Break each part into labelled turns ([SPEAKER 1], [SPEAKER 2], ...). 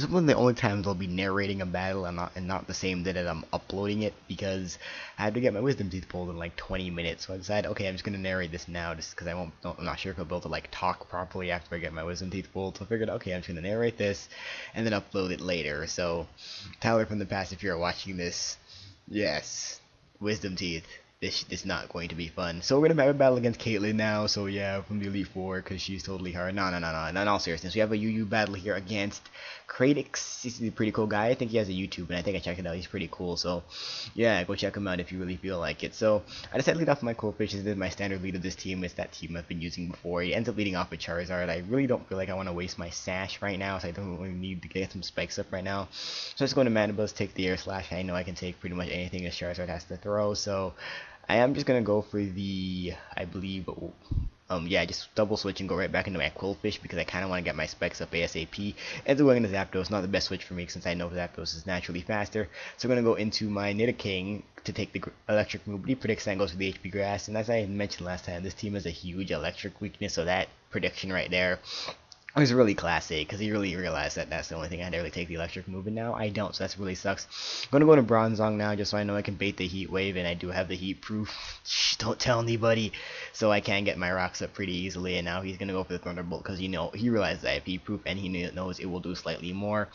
[SPEAKER 1] This is one of the only times I'll be narrating a battle and not the same day that I'm uploading it, because I had to get my wisdom teeth pulled in like 20 minutes. So I decided, okay, I'm just gonna narrate this now, just because I'm not sure if I'll be able to like talk properly after I get my wisdom teeth pulled. So I figured, okay, I'm just gonna narrate this and then upload it later. So Tyler from the past, if you're watching this, yes, wisdom teeth. This not going to be fun. So we're gonna have a battle against Caitlyn now. So yeah, from the Elite Four, because she's totally hard. No, no, no, no. In all seriousness, we have a UU battle here against Kracix. He's a pretty cool guy. I think he has a YouTube, and I think I checked it out. He's pretty cool. So yeah, go check him out if you really feel like it. So I decided to lead off my Coldfish. This is my standard lead of this team. It's that team I've been using before. He ends up leading off with Charizard. I really don't feel like I want to waste my sash right now, so I don't really need to get some spikes up right now. So I'm just going to Mana Buzz, take the Air Slash. I know I can take pretty much anything that Charizard has to throw. So I am just gonna go for the, I believe, yeah, just double switch and go right back into my Quillfish, because I kind of want to get my specs up ASAP. And going into Zapdos, not the best switch for me since I know Zapdos is naturally faster. So I'm gonna go into my Nidoking to take the electric move. But he predicts that goes for the HP Grass, and as I mentioned last time, this team has a huge electric weakness, so that prediction right there it was really classic, because he really realized that that's the only thing I had to really take the electric move, and now I don't, so that really sucks. I'm going to go to Bronzong now, just so I know I can bait the Heat Wave, and I do have the Heat Proof. Shh, don't tell anybody. So I can get my rocks up pretty easily, and now he's going to go for the Thunderbolt, because he realized that I have Heat Proof, and he knows it will do slightly more.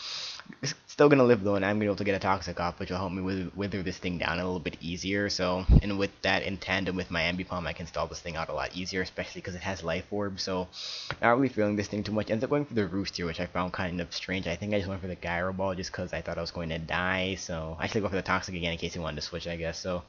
[SPEAKER 1] It's still going to live, though, and I'm going to be able to get a Toxic off, which will help me wither this thing down a little bit easier. So, and with that in tandem with my Ambipom, I can stall this thing out a lot easier, especially because it has Life Orb, so not really feeling this thing too much. Ends up going for the Roost here, which I found kind of strange. I think I just went for the Gyro Ball just because I thought I was going to die. So I actually go for the Toxic again in case he wanted to switch, I guess. So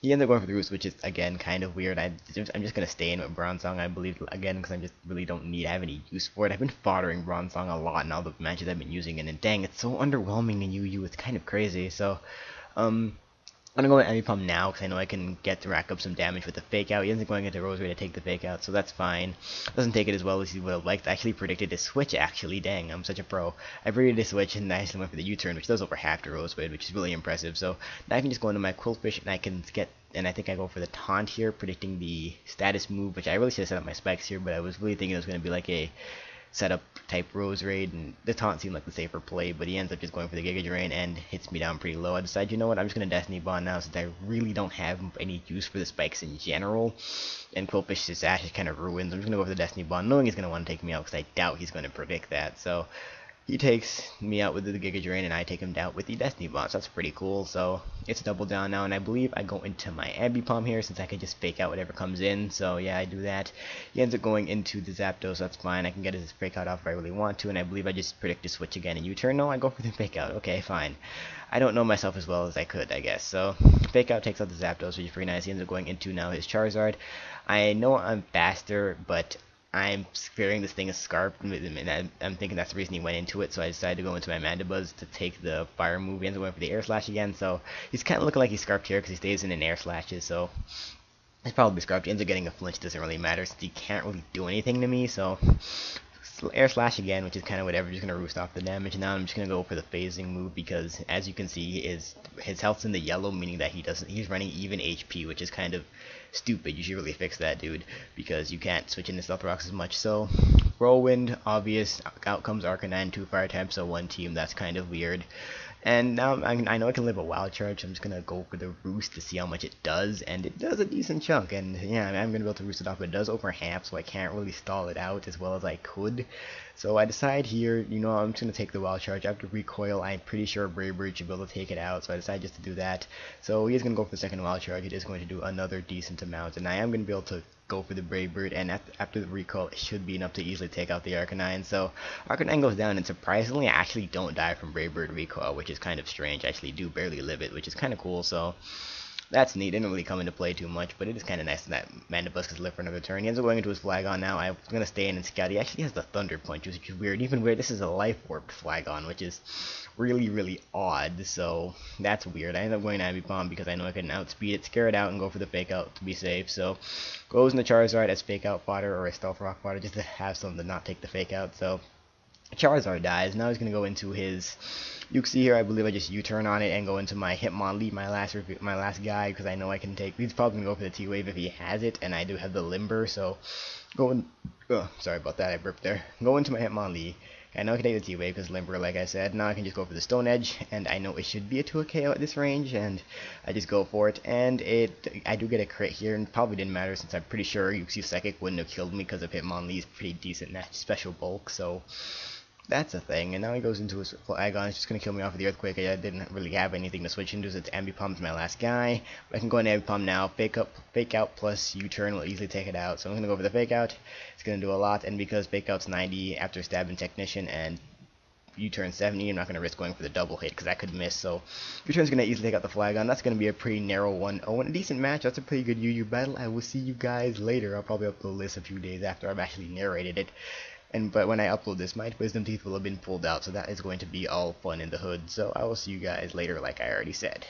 [SPEAKER 1] he ended up going for the Roost, which is again kind of weird. I'm just gonna stay in with Bronzong, I believe, again, because I just really don't have any use for it. I've been foddering Bronzong a lot in all the matches I've been using it, and dang, it's so underwhelming in UU. It's kind of crazy. So I'm gonna go with Ambipom now, because I know I can get to rack up some damage with the Fake Out. He ends up going into Rosary to take the Fake Out, so that's fine. Doesn't take it as well as he would have liked. I actually predicted a switch, actually. Dang, I'm such a pro. I predicted a switch, and I actually went for the U-turn, which does over half the Rosewood, which is really impressive. So now I can just go into my Quillfish, and I can get, and I think I go for the Taunt here, predicting the status move, which I really should have set up my specs here, but I was really thinking it was going to be like a setup type Rose Raid, and the taunt seemed like the safer play, but he ends up just going for the Giga Drain and hits me down pretty low. I decided, you know what, I'm just going to Destiny Bond now, since I really don't have any use for the spikes in general, and Quillfish's Ash is kind of ruined. So I'm just going to go for the Destiny Bond, knowing he's going to want to take me out, because I doubt he's going to predict that. So he takes me out with the Giga Drain, and I take him down with the Destiny Bomb. So that's pretty cool. So it's double down now, and I believe I go into my Ambipom here, since I can just fake out whatever comes in. So yeah, I do that. He ends up going into the Zapdos, so that's fine. I can get his fake out off if I really want to, and I believe I just predict to switch again and U-turn. No, I go for the fake out. Okay, fine. I don't know myself as well as I could, I guess. So fake out takes out the Zapdos, which is pretty nice. He ends up going into now his Charizard. I know I'm faster, but I'm fearing this thing is Scarf, and I'm thinking that's the reason he went into it, so I decided to go into my Mandibuzz to take the Fire move. He ends up going for the Air Slash again, so he's kind of looking like he's Scarfed here because he stays in Air Slashes, so he's probably Scarfed. He ends up getting a flinch, doesn't really matter since he can't really do anything to me, so Air Slash again, which is kind of whatever, just going to roost off the damage. Now I'm just going to go for the phasing move, because as you can see, his health's in the yellow, meaning that he's running even HP, which is kind of stupid. You should really fix that, dude, because you can't switch into Stealth Rocks as much. So Whirlwind, obvious, out comes Arcanine, 2 fire types, so 1 team. That's kind of weird. And now I know I can live a wild charge, so I'm just gonna go for the roost to see how much it does, and it does a decent chunk. And yeah, I'm gonna be able to roost it off, but it does over half, so I can't really stall it out as well as I could. So I decide here, you know, I'm just gonna take the wild charge. After recoil, I'm pretty sure Brave Bird should be able to take it out, so I decide just to do that. So he's gonna go for the second wild charge. It is going to do another decent amount, and I am gonna be able to go for the Brave Bird, and after the recoil, it should be enough to easily take out the Arcanine. So Arcanine goes down, and surprisingly, I actually don't die from Brave Bird recoil, which is kind of strange. I actually do barely live it, which is kind of cool. So that's neat. Didn't really come into play too much, but it is kind of nice that Mandibuzz can live for another turn. He ends up going into his Flagon now. I'm going to stay in and scout. He actually has the Thunder Punch, which is weird. Even weird, this is a Life Orb Flagon, which is really, really odd. So that's weird. I end up going to Ambipom because I know I can outspeed it, scare it out, and go for the Fake Out to be safe. So goes in the Charizard as Fake Out fodder or a Stealth Rock fodder, just to have something to not take the Fake Out. So Charizard dies. Now he's going to go into his Uxie here. I believe I just U-turn on it and go into my Hitmonlee, my last guy, because I know I can take. He's probably going to go for the T-Wave if he has it, and I do have the Limber, so sorry about that, I burped there. Go into my Hitmonlee, I know I can take the T-Wave because Limber, like I said. Now I can just go for the Stone Edge, and I know it should be a 2 KO at this range, and I just go for it. And I do get a crit here, and probably didn't matter since I'm pretty sure Yuxi Psychic wouldn't have killed me because of Hitmonlee's pretty decent special bulk, so that's a thing. And now he goes into his Agon. It's just going to kill me off with the Earthquake. I didn't really have anything to switch into, so it's Ambipom's my last guy. But I can go into Ambipom now. Fake out plus U-turn will easily take it out. So I'm going to go for the Fake Out. It's going to do a lot, and because Fake Out's 90 after stabbing Technician and U-turn 70, I'm not going to risk going for the double hit because I could miss. So U-turn's going to easily take out the Flagon. That's going to be a pretty narrow 1-0 and a decent match. That's a pretty good UU battle. I will see you guys later. I'll probably upload this a few days after I've actually narrated it. But when I upload this, my wisdom teeth will have been pulled out, so that is going to be all fun in the hood. So I will see you guys later, like I already said.